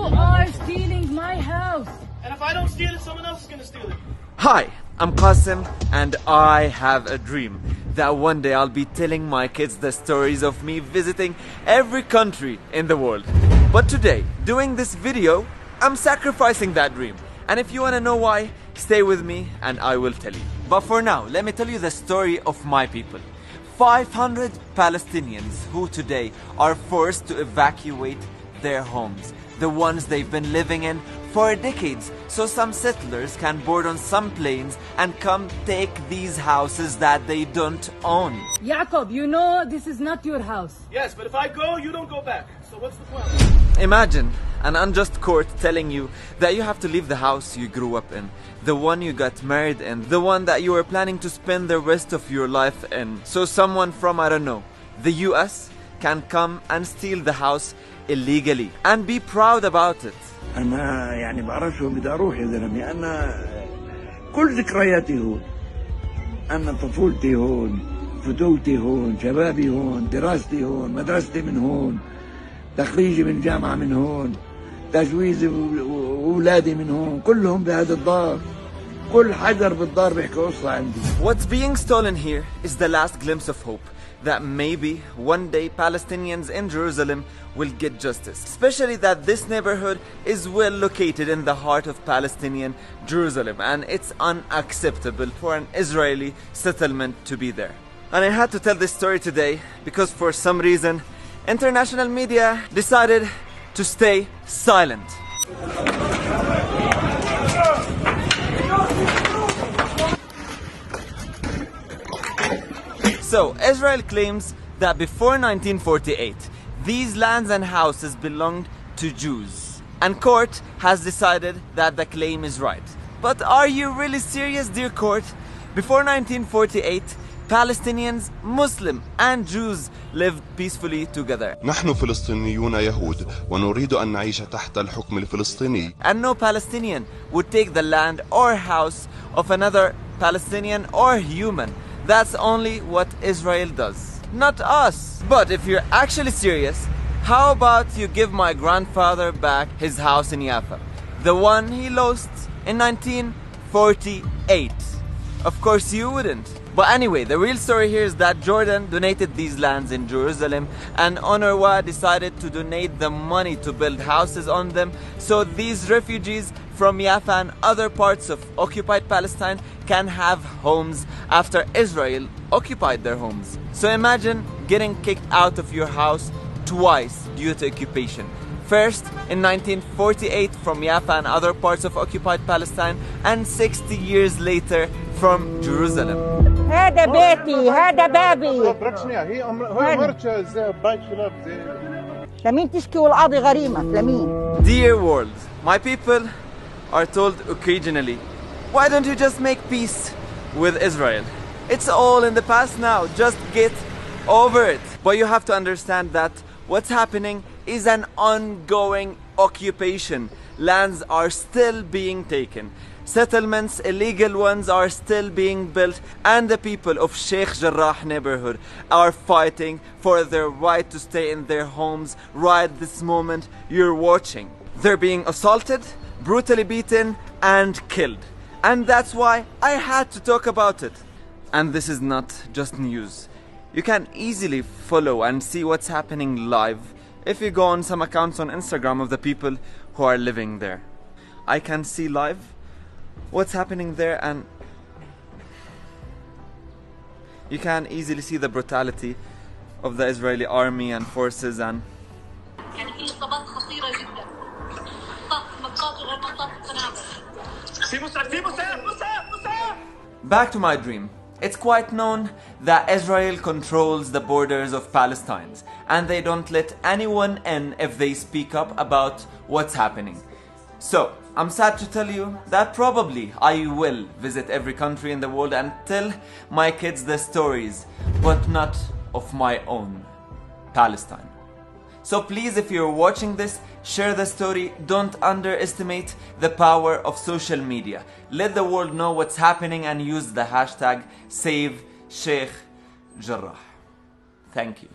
are stealing my house. And if I don't steal it, someone else is gonna steal it. Hi, I'm Qasim, and I have a dream that one day I'll be telling my kids the stories of me visiting every country in the world. But today, doing this video, I'm sacrificing that dream. And if you want to know why, stay with me and I will tell you. But for now, let me tell you the story of my people. 500 Palestinians who today are forced to evacuate their homes, the ones they've been living in for decades, so some settlers can board on some planes and come take these houses that they don't own. Jacob, you know this is not your house. Yes, but if I go, you don't go back. So what's the plan? Imagine an unjust court telling you that you have to leave the house you grew up in, the one you got married in, the one that you were planning to spend the rest of your life in. So someone from, I don't know, the US can come and steal the house illegally and be proud about it. أنا يعني بعرفش وين بدي أروح يا زلمة. أنا كل ذكرياتي هون. أنا طفولتي هون، فتوتي هون، شبابي هون، دراستي هون، مدرستي من هون، تخريجي من جامعة من هون، تجويزي وأولادي من هون، كلهم بهذا الدار. كل حجر بالدار بيحكي قصة عندي. What's being stolen here is the last glimpse of hope that maybe one day Palestinians in Jerusalem will get justice. Especially that this neighborhood is well located in the heart of Palestinian Jerusalem, and it's unacceptable for an Israeli settlement to be there. And I had to tell this story today because for some reason international media decided to stay silent. So, Israel claims that before 1948, these lands and houses belonged to Jews. And court has decided that the claim is right. But are you really serious, dear court? Before 1948, Palestinians, Muslim and Jews lived peacefully together. نحن فلسطينيون يهود ونريد أن نعيش تحت الحكم الفلسطيني. And no Palestinian would take the land or house of another Palestinian or human. That's only what Israel does, not us. But if you're actually serious, how about you give my grandfather back his house in Jaffa, the one he lost in 1948? Of course you wouldn't. But anyway, the real story here is that Jordan donated these lands in Jerusalem, and UNRWA decided to donate the money to build houses on them, so these refugees from Jaffa and other parts of occupied Palestine can have homes after Israel occupied their homes. So imagine getting kicked out of your house twice due to occupation. First in 1948 from Jaffa and other parts of occupied Palestine, and 60 years later from Jerusalem. هذا بيتي، هذا بابي. لمين تشكي والقاضي غريمك؟ لمين؟ Dear world, my people are told occasionally, why don't you just make peace with Israel? It's all in the past now, just get over it. But you have to understand that what's happening is an ongoing occupation. Lands are still being taken. Settlements, illegal ones, are still being built, and the people of Sheikh Jarrah neighborhood are fighting for their right to stay in their homes right this moment you're watching. They're being assaulted, brutally beaten and killed. And that's why I had to talk about it. And this is not just news. You can easily follow and see what's happening live if you go on some accounts on Instagram of the people who are living there. I can see live what's happening there, and you can easily see the brutality of the Israeli army and forces. And back to my dream. It's quite known that Israel controls the borders of Palestine, and they don't let anyone in if they speak up about what's happening. So, I'm sad to tell you that probably I will visit every country in the world and tell my kids the stories, but not of my own Palestine. So please, if you're watching this, share the story. Don't underestimate the power of social media. Let the world know what's happening and use the hashtag #SaveSheikh Jarrah. Thank you.